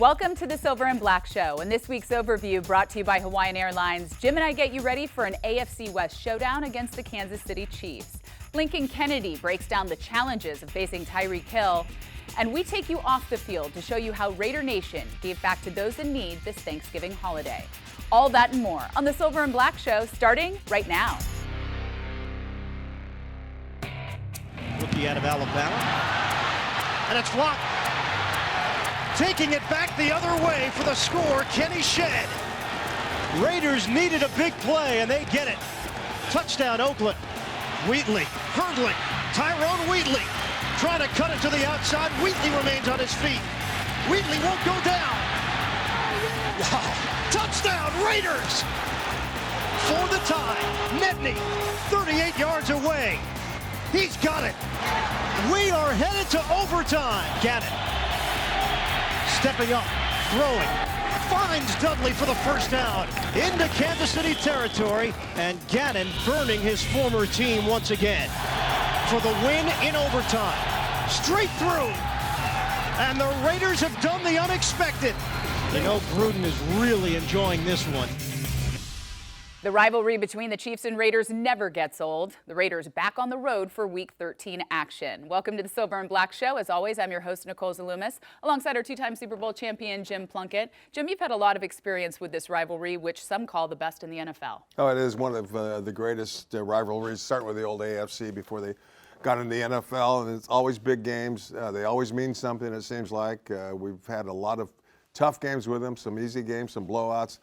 Welcome to the Silver and Black Show, and this week's overview brought to you by Hawaiian Airlines. Jim and I get you ready for an AFC West showdown against the Kansas City Chiefs. Lincoln Kennedy breaks down the challenges of facing Tyreek Hill, and we take you off the field to show you how Raider Nation gave back to those in need this Thanksgiving holiday. All that and more on the Silver and Black Show, starting right now. Rookie out of Alabama, and it's blocked. Taking it back the other way for the score, Kenny Shedd. Raiders needed a big play, and they get it. Touchdown, Oakland. Wheatley, hurdling. Tyrone Wheatley trying to cut it to the outside. Wheatley remains on his feet. Wheatley won't go down. Wow. Touchdown, Raiders! For the tie, Nedney, 38 yards away. He's got it. We are headed to overtime. Gannon stepping up, throwing, finds Dudley for the first down into Kansas City territory, and Gannon burning his former team once again for the win in overtime. Straight through, and the Raiders have done the unexpected. You know, Gruden is really enjoying this one. The rivalry between the Chiefs and Raiders never gets old. The Raiders back on the road for Week 13 action. Welcome to the Silver and Black Show. As always, I'm your host, Nicole Zaloumis, alongside our two-time Super Bowl champion, Jim Plunkett. Jim, you've had a lot of experience with this rivalry, which some call the best in the NFL. Oh, it is one of the greatest rivalries, starting with the old AFC before they got into the NFL, and it's always big games. They always mean something, it seems like. We've had a lot of tough games with them, some easy games, some blowouts,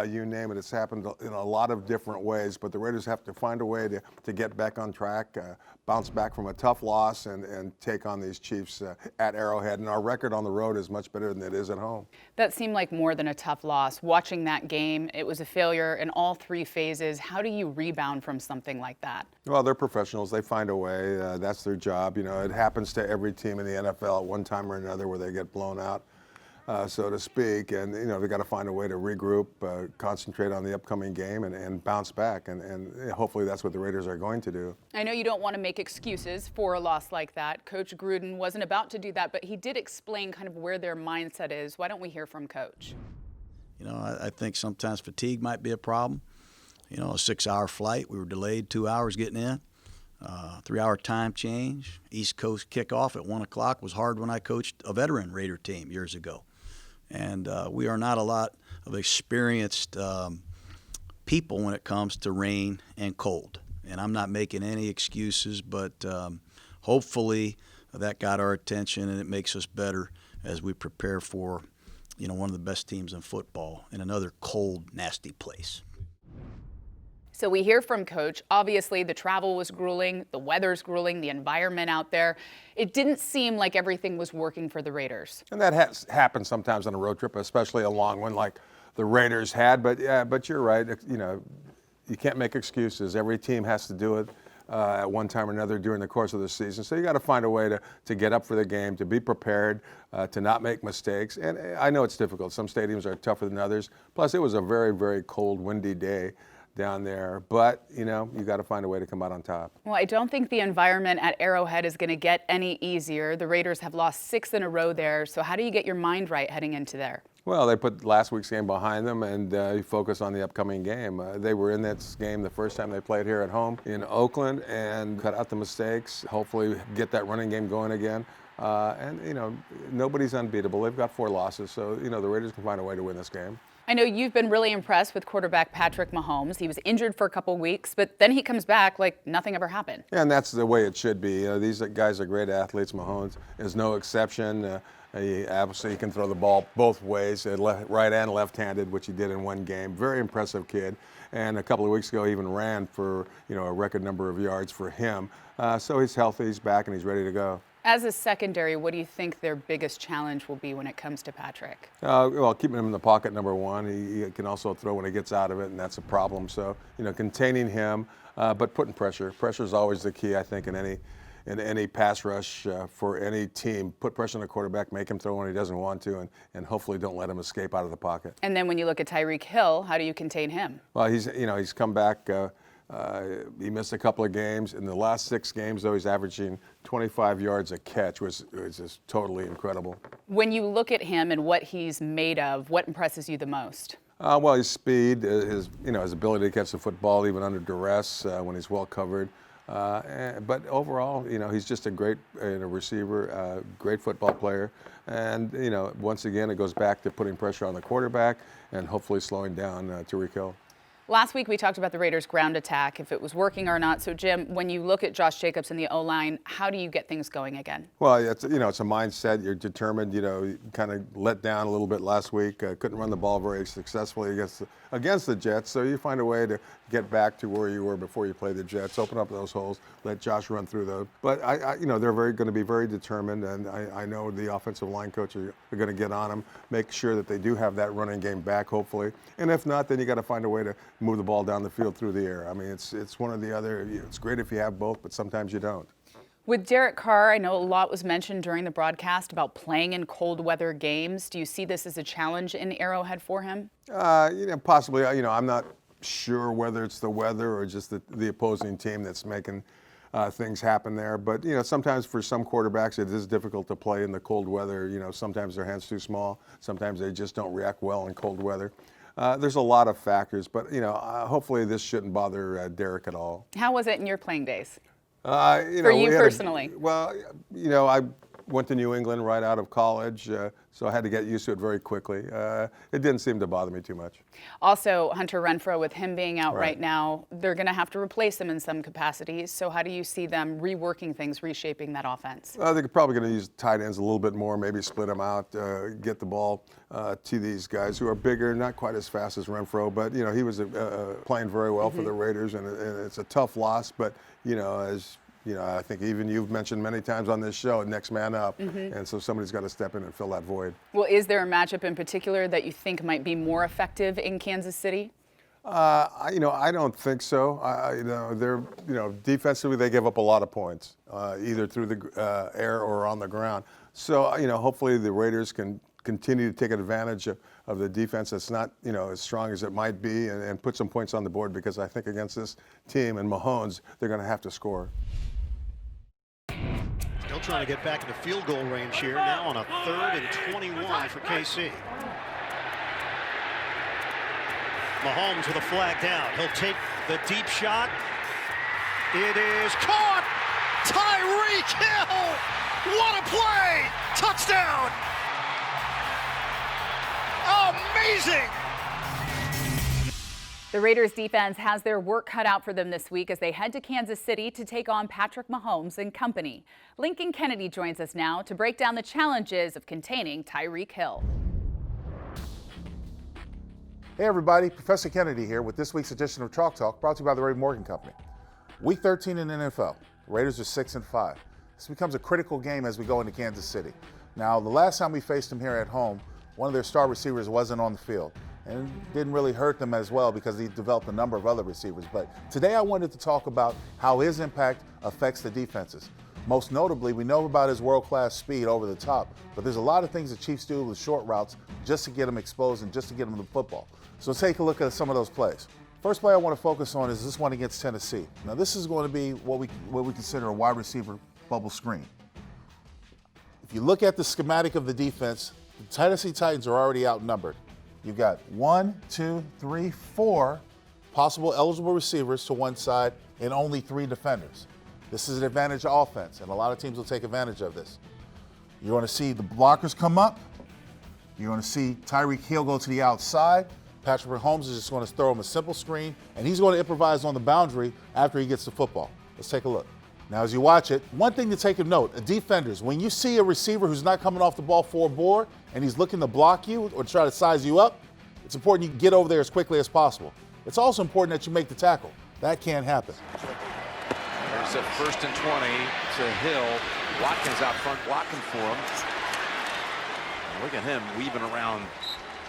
you name it. It's happened in a lot of different ways, but the Raiders have to find a way to get back on track, bounce back from a tough loss, and take on these Chiefs at Arrowhead. And our record on the road is much better than it is at home. That seemed like more than a tough loss. Watching that game, it was a failure in all three phases. How do you rebound from something like that? Well, they're professionals. They find a way. That's their job. You know, it happens to every team in the NFL at one time or another where they get blown out. So to speak, and you know, they got to find a way to regroup, concentrate on the upcoming game, and bounce back, and hopefully that's what the Raiders are going to do. I know you don't want to make excuses for a loss like that. Coach Gruden wasn't about to do that, but he did explain kind of where their mindset is. Why don't we hear from Coach? You know, I think sometimes fatigue might be a problem. You know, a 6-hour flight, we were delayed 2 hours getting in. 3-hour time change. East Coast kickoff at 1 o'clock was hard when I coached a veteran Raider team years ago. And we are not a lot of experienced people when it comes to rain and cold. And I'm not making any excuses, but hopefully that got our attention, and it makes us better as we prepare for, you know, one of the best teams in football in another cold, nasty place. So we hear from Coach. Obviously, the travel was grueling, the weather's grueling, the environment out there. It didn't seem like everything was working for the Raiders. And that has happened sometimes on a road trip, especially a long one like the Raiders had. But yeah, but you're right. You know, you can't make excuses. Every team has to do it at one time or another during the course of the season. So you got to find a way to get up for the game, to be prepared, to not make mistakes. And I know it's difficult. Some stadiums are tougher than others. Plus, it was a very, very cold, windy day down there, but you know, you got to find a way to come out on top. Well, I don't think the environment at Arrowhead is going to get any easier. The Raiders have lost 6 in a row there, so how do you get your mind right heading into there? Well, they put last week's game behind them and you focus on the upcoming game. They were in that game the first time they played here at home in Oakland and cut out the mistakes, hopefully get that running game going again. And you know, nobody's unbeatable. They've got 4 losses, so you know, the Raiders can find a way to win this game. I know you've been really impressed with quarterback Patrick Mahomes. He was injured for a couple weeks, but then he comes back like nothing ever happened. Yeah, and that's the way it should be. You know, these guys are great athletes. Mahomes is no exception. He obviously can throw the ball both ways, right and left-handed, which he did in one game. Very impressive kid. And a couple of weeks ago, he even ran for, you know, a record number of yards for him. So he's healthy, he's back, and he's ready to go. As a secondary, what do you think their biggest challenge will be when it comes to Patrick? Well, keeping him in the pocket, number one. He can also throw when he gets out of it, and that's a problem. So, you know, containing him, but putting pressure. Pressure is always the key, I think, in any pass rush for any team. Put pressure on the quarterback, make him throw when he doesn't want to, and hopefully don't let him escape out of the pocket. And then when you look at Tyreek Hill, how do you contain him? Well, he's come back He missed a couple of games. In the last 6 games, though, he's averaging 25 yards a catch, which is just totally incredible. When you look at him and what he's made of, what impresses you the most? Well, his speed, his ability to catch the football even under duress when he's well covered. But overall, he's just a great receiver, great football player. And, once again, it goes back to putting pressure on the quarterback and hopefully slowing down Tyreek Hill. Last week, we talked about the Raiders' ground attack, if it was working or not. So, Jim, when you look at Josh Jacobs and the O-line, how do you get things going again? Well, it's a mindset. You're determined. You kind of let down a little bit last week. Couldn't run the ball very successfully against the Jets. So you find a way to get back to where you were before you played the Jets. Open up those holes. Let Josh run through those. But they're going to be very determined, and I know the offensive line coaches are going to get on them, make sure that they do have that running game back, hopefully. And if not, then you got to find a way to move the ball down the field through the air. I mean, it's one or the other. It's great if you have both, but sometimes you don't. With Derek Carr, I know a lot was mentioned during the broadcast about playing in cold weather games. Do you see this as a challenge in Arrowhead for him? Possibly. I'm not sure whether it's the weather or just the opposing team that's making things happen there. But, sometimes for some quarterbacks it is difficult to play in the cold weather. Sometimes their hand's too small. Sometimes they just don't react well in cold weather. There's a lot of factors, but hopefully this shouldn't bother Derek at all. How was it in your playing days? For you personally? I went to New England right out of college, so I had to get used to it very quickly. It didn't seem to bother me too much. Also, Hunter Renfro, with him being out right now, they're going to have to replace him in some capacities. So how do you see them reworking things, reshaping that offense? They're probably going to use tight ends a little bit more, maybe split them out, get the ball to these guys who are bigger, not quite as fast as Renfro, but he was playing very well for the Raiders, and it's a tough loss. But I think even you've mentioned many times on this show, next man up, and so somebody's got to step in and fill that void. Well, is there a matchup in particular that you think might be more effective in Kansas City? I don't think so. They're, defensively they give up a lot of points, either through the air or on the ground. So, hopefully the Raiders can continue to take advantage of the defense that's not, as strong as it might be, and put some points on the board, because I think against this team and Mahomes, they're going to have to score. Still trying to get back into field goal range here, now on a 3rd and 21 for KC. Mahomes with a flag down. He'll take the deep shot. It is caught! Tyreek Hill! What a play! Touchdown! Amazing! The Raiders defense has their work cut out for them this week as they head to Kansas City to take on Patrick Mahomes and company. Lincoln Kennedy joins us now to break down the challenges of containing Tyreek Hill. Hey everybody, Professor Kennedy here with this week's edition of Chalk Talk, brought to you by the Ray Morgan Company. Week 13 in the NFL. The Raiders are 6-5. This becomes a critical game as we go into Kansas City. Now, the last time we faced them here at home, one of their star receivers wasn't on the field, and it didn't really hurt them as well because he developed a number of other receivers. But today I wanted to talk about how his impact affects the defenses. Most notably, we know about his world-class speed over the top, but there's a lot of things the Chiefs do with short routes just to get him exposed and just to get him the football. So let's take a look at some of those plays. First play I want to focus on is this one against Tennessee. Now this is going to be what we consider a wide receiver bubble screen. If you look at the schematic of the defense, the Tennessee Titans are already outnumbered. You've got 1, 2, 3, 4 possible eligible receivers to one side and only 3 defenders. This is an advantage offense, and a lot of teams will take advantage of this. You're going to see the blockers come up. You're going to see Tyreek Hill go to the outside. Patrick Mahomes is just going to throw him a simple screen, and he's going to improvise on the boundary after he gets the football. Let's take a look. Now, as you watch it, one thing to take a note, defenders, when you see a receiver who's not coming off the ball for a board and he's looking to block you or try to size you up, it's important you get over there as quickly as possible. It's also important that you make the tackle. That can't happen. There's a 1st and 20 to Hill. Watkins out front blocking for him. And look at him weaving around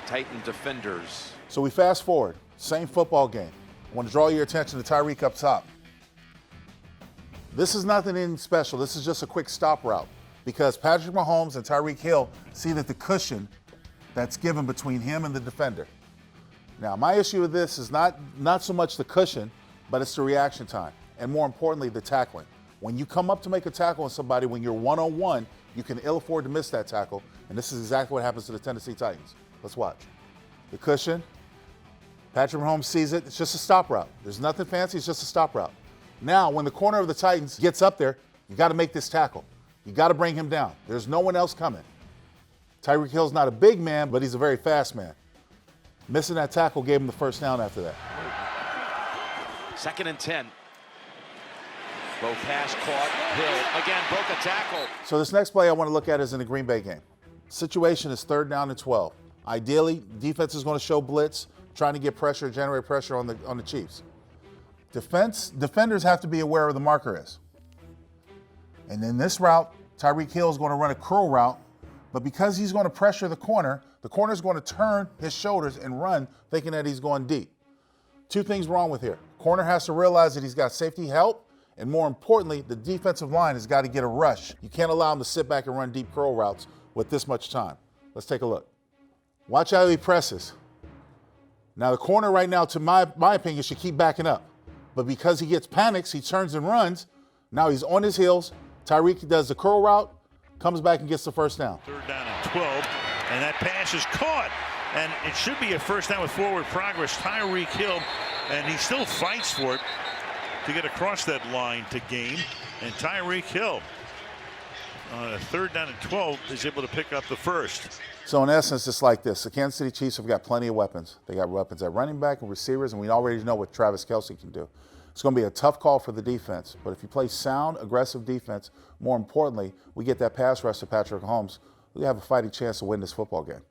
Titan defenders. So we fast forward, same football game. I want to draw your attention to Tyreek up top. This is nothing special. This is just a quick stop route because Patrick Mahomes and Tyreek Hill see that the cushion that's given between him and the defender. Now, my issue with this is not so much the cushion, but it's the reaction time, and more importantly, the tackling. When you come up to make a tackle on somebody when you're one-on-one, you can ill afford to miss that tackle, and this is exactly what happens to the Tennessee Titans. Let's watch. The cushion, Patrick Mahomes sees it, it's just a stop route. There's nothing fancy, it's just a stop route. Now, when the corner of the Titans gets up there, you got to make this tackle. You got to bring him down. There's no one else coming. Tyreek Hill's not a big man, but he's a very fast man. Missing that tackle gave him the first down after that. 2nd and 10. Low pass caught. Hill again broke a tackle. So this next play I want to look at is in the Green Bay game. Situation is 3rd down and 12. Ideally, defense is going to show blitz, trying to get pressure, generate pressure on the Chiefs. Defenders have to be aware of the marker is. And in this route, Tyreek Hill is going to run a curl route, but because he's going to pressure the corner is going to turn his shoulders and run, thinking that he's going deep. 2 things wrong with here. Corner has to realize that he's got safety help, and more importantly, the defensive line has got to get a rush. You can't allow him to sit back and run deep curl routes with this much time. Let's take a look. Watch how he presses. Now the corner right now, to my opinion, should keep backing up. But because he gets panics, he turns and runs. Now he's on his heels. Tyreek does the curl route, comes back and gets the first down. 3rd down and 12, and that pass is caught. And it should be a first down with forward progress. Tyreek Hill, and he still fights for it to get across that line to gain. And Tyreek Hill, on a 3rd down and 12, is able to pick up the first. So in essence, it's like this. The Kansas City Chiefs have got plenty of weapons. They got weapons at running back and receivers, and we already know what Travis Kelce can do. It's going to be a tough call for the defense, but if you play sound, aggressive defense, more importantly, we get that pass rush to Patrick Mahomes, we have a fighting chance to win this football game.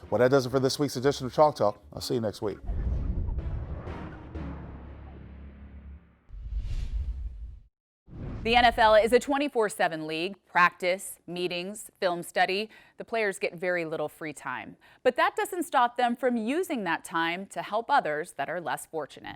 Well, that does it for this week's edition of Chalk Talk. I'll see you next week. The NFL is a 24/7 league. Practice, meetings, film study. The players get very little free time. But that doesn't stop them from using that time to help others that are less fortunate.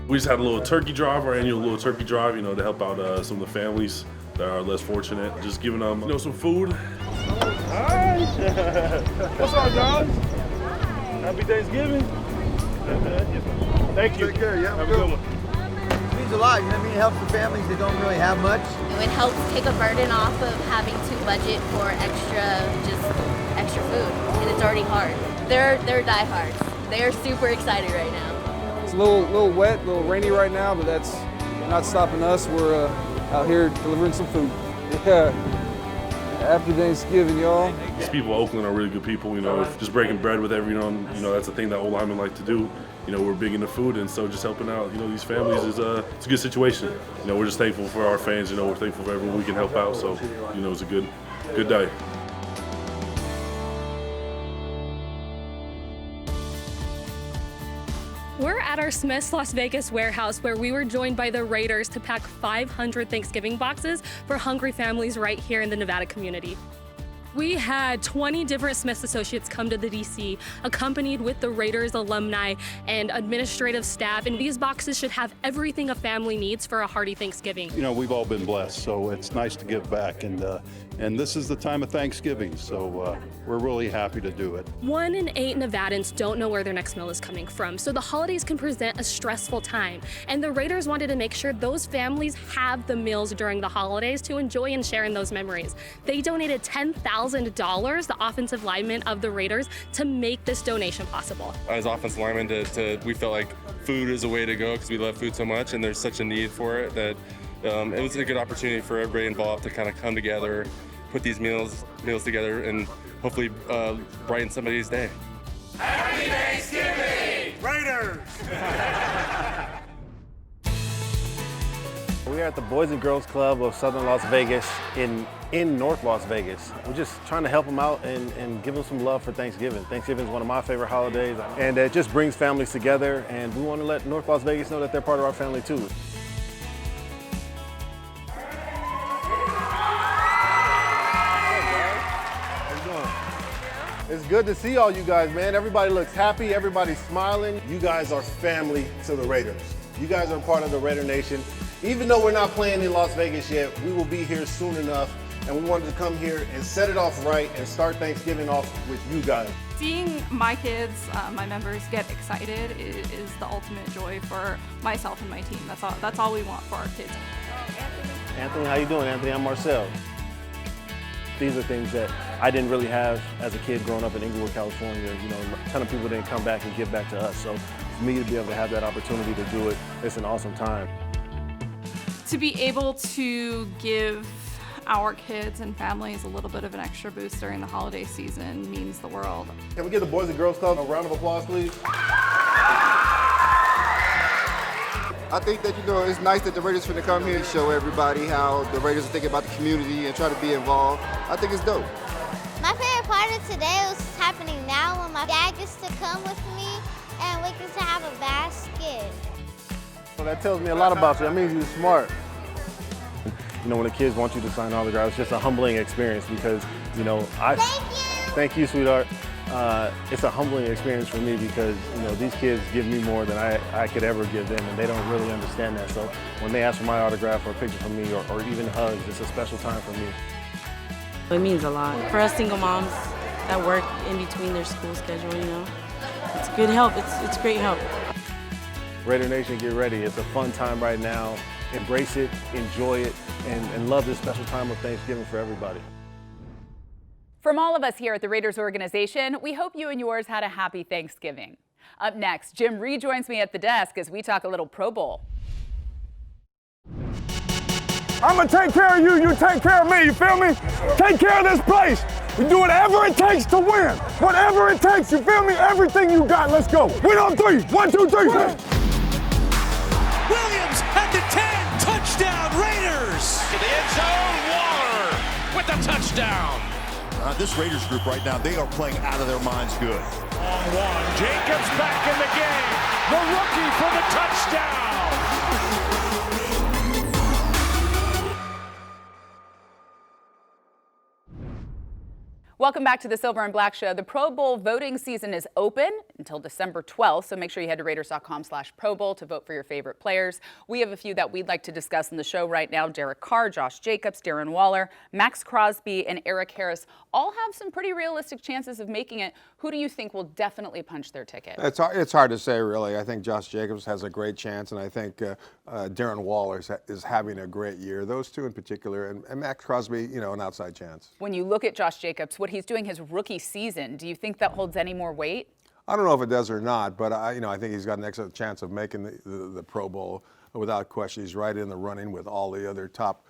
We just had a little turkey drive, our annual little turkey drive, to help out some of the families that are less fortunate. Just giving them, some food. Hi. What's up, guys? Happy Thanksgiving. Thank you. Take care. Yeah, have a good one. It means a lot. It helps the families that don't really have much. It helps take a burden off of having to budget for extra food, and it's already hard. They're diehards. They're super excited right now. It's a little wet, a little rainy right now, but that's not stopping us. We're out here delivering some food. Yeah. Happy Thanksgiving, y'all. These people in Oakland are really good people, just breaking bread with everyone. That's the thing that old linemen like to do. We're big into food, and so just helping out, these families it's a good situation. We're just thankful for our fans, we're thankful for everyone we can help out. So, it's a good day. We're at our Smith's Las Vegas warehouse where we were joined by the Raiders to pack 500 Thanksgiving boxes for hungry families right here in the Nevada community. We had 20 different Smith's associates come to the DC, accompanied with the Raiders alumni and administrative staff, and these boxes should have everything a family needs for a hearty Thanksgiving. We've all been blessed, so it's nice to give back, and this is the time of Thanksgiving, so we're really happy to do it. 1 in 8 Nevadans don't know where their next meal is coming from, so the holidays can present a stressful time, and the Raiders wanted to make sure those families have the meals during the holidays to enjoy and share in those memories. They donated $10,000, the offensive linemen of the Raiders, to make this donation possible. As offensive linemen, we felt like food is a way to go because we love food so much, and there's such a need for it that it was a good opportunity for everybody involved to kind of come together, put these meals together, and hopefully brighten somebody's day. Happy Thanksgiving, Raiders! We are at the Boys and Girls Club of Southern Las Vegas in North Las Vegas. We're just trying to help them out and give them some love for Thanksgiving. Thanksgiving is one of my favorite holidays, and it just brings families together, and we want to let North Las Vegas know that they're part of our family too. It's good to see all you guys, man. Everybody looks happy, everybody's smiling. You guys are family to the Raiders. You guys are part of the Raider Nation, Even though we're not playing in Las Vegas yet, we will be here soon enough, and we wanted to come here and set it off right and start Thanksgiving off with you guys. Seeing my kids, my members get excited is the ultimate joy for myself and my team. That's all we want for our kids. Anthony, how you doing? Anthony, I'm Marcel. These are things that I didn't really have as a kid growing up in Inglewood, California. You know, a ton of people didn't come back and give back to us. So for me to be able to have that opportunity to do it, it's an awesome time. To be able to give our kids and families a little bit of an extra boost during the holiday season means the world. Can we give the Boys and Girls Club a round of applause, please? I think that, it's nice that the Raiders finna come here and show everybody how the Raiders are thinking about the community and try to be involved. I think it's dope. My favorite part of today was happening now when my dad gets to come with me and we get to have a basket. Well, that tells me a lot about you. That means you're smart. When the kids want you to sign autographs, it's just a humbling experience because, Thank you, sweetheart. It's a humbling experience for me because, these kids give me more than I could ever give them, and they don't really understand that. So when they ask for my autograph or a picture from me or even hugs, it's a special time for me. It means a lot. For us single moms that work in between their school schedule, it's good help. It's great help. Raider Nation, get ready. It's a fun time right now. Embrace it, enjoy it, and love this special time of Thanksgiving for everybody. From all of us here at the Raiders organization, we hope you and yours had a happy Thanksgiving. Up next, Jim rejoins me at the desk as we talk a little Pro Bowl. I'm going to take care of you, you take care of me, you feel me? Take care of this place. We do whatever it takes to win. Whatever it takes, you feel me? Everything you got, let's go. Win on three. 1, 2, 3. Williams at the 10, touchdown Raiders! To the end zone, Waller with the touchdown. This Raiders group right now, they are playing out of their minds good. On one, Jacobs back in the game. The rookie for the touchdown. Welcome back to the Silver and Black Show. The Pro Bowl voting season is open until December 12th, so make sure you head to Raiders.com/Pro Bowl to vote for your favorite players. We have a few that we'd like to discuss in the show right now. Derek Carr, Josh Jacobs, Darren Waller, Max Crosby, and Eric Harris all have some pretty realistic chances of making it. Who do you think will definitely punch their ticket? It's hard to say, really. I think Josh Jacobs has a great chance, and I think Darren Waller is having a great year. Those two in particular, and Max Crosby, an outside chance. When you look at Josh Jacobs, what he's doing his rookie season, do you think that holds any more weight? I don't know if it does or not, but I think he's got an excellent chance of making the Pro Bowl without question. He's right in the running with all the other top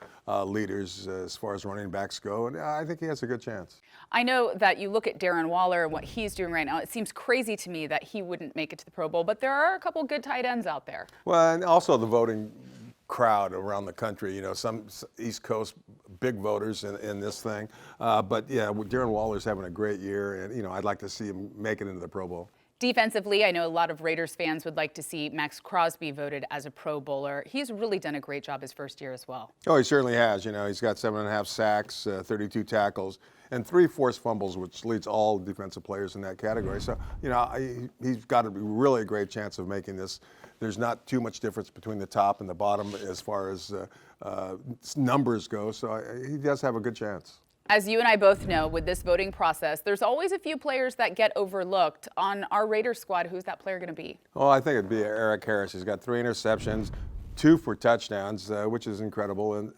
leaders as far as running backs go, and I think he has a good chance. I know that you look at Darren Waller and what he's doing right now. It seems crazy to me that he wouldn't make it to the Pro Bowl, but there are a couple good tight ends out there. Well, and also the voting crowd around the country, some East Coast big voters in this thing. But yeah, Darren Waller's having a great year, and I'd like to see him make it into the Pro Bowl. Defensively, I know a lot of Raiders fans would like to see Max Crosby voted as a Pro Bowler. He's really done a great job his first year as well. Oh, he certainly has. He's got 7.5 sacks, 32 tackles, and 3 forced fumbles, which leads all defensive players in that category. So, he's got a really great chance of making this. There's not too much difference between the top and the bottom as far as numbers go, so he does have a good chance. As you and I both know, with this voting process, there's always a few players that get overlooked. On our Raiders squad, who's that player going to be? Well, I think it'd be Eric Harris. He's got 3 interceptions, 2 for touchdowns, which is incredible. And,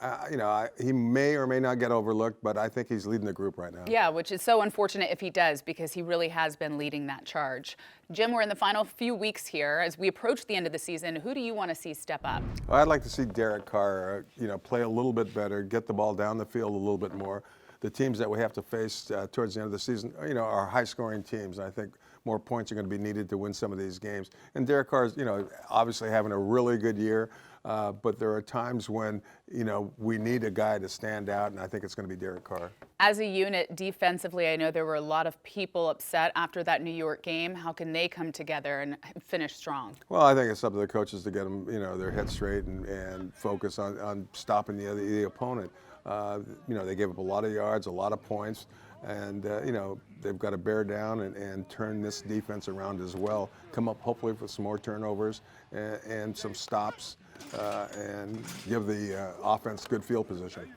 he may or may not get overlooked, but I think he's leading the group right now. Yeah, which is so unfortunate if he does, because he really has been leading that charge. Jim, we're in the final few weeks here. As we approach the end of the season, who do you want to see step up? Well, I'd like to see Derek Carr, play a little bit better, get the ball down the field a little bit more. The teams that we have to face towards the end of the season, are high-scoring teams. And I think more points are going to be needed to win some of these games. And Derek Carr's, obviously having a really good year. But there are times when, we need a guy to stand out, and I think it's going to be Derek Carr. As a unit, defensively, I know there were a lot of people upset after that New York game. How can they come together and finish strong? Well, I think it's up to the coaches to get them, their head straight and focus on stopping the opponent. They gave up a lot of yards, a lot of points. And, you know, they've got to bear down and turn this defense around as well. Come up hopefully with some more turnovers and some stops and give the offense good field position.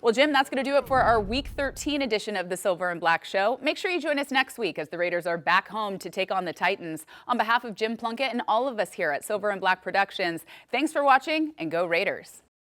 Well, Jim, that's going to do it for our Week 13 edition of the Silver and Black Show. Make sure you join us next week as the Raiders are back home to take on the Titans. On behalf of Jim Plunkett and all of us here at Silver and Black Productions, thanks for watching and go Raiders.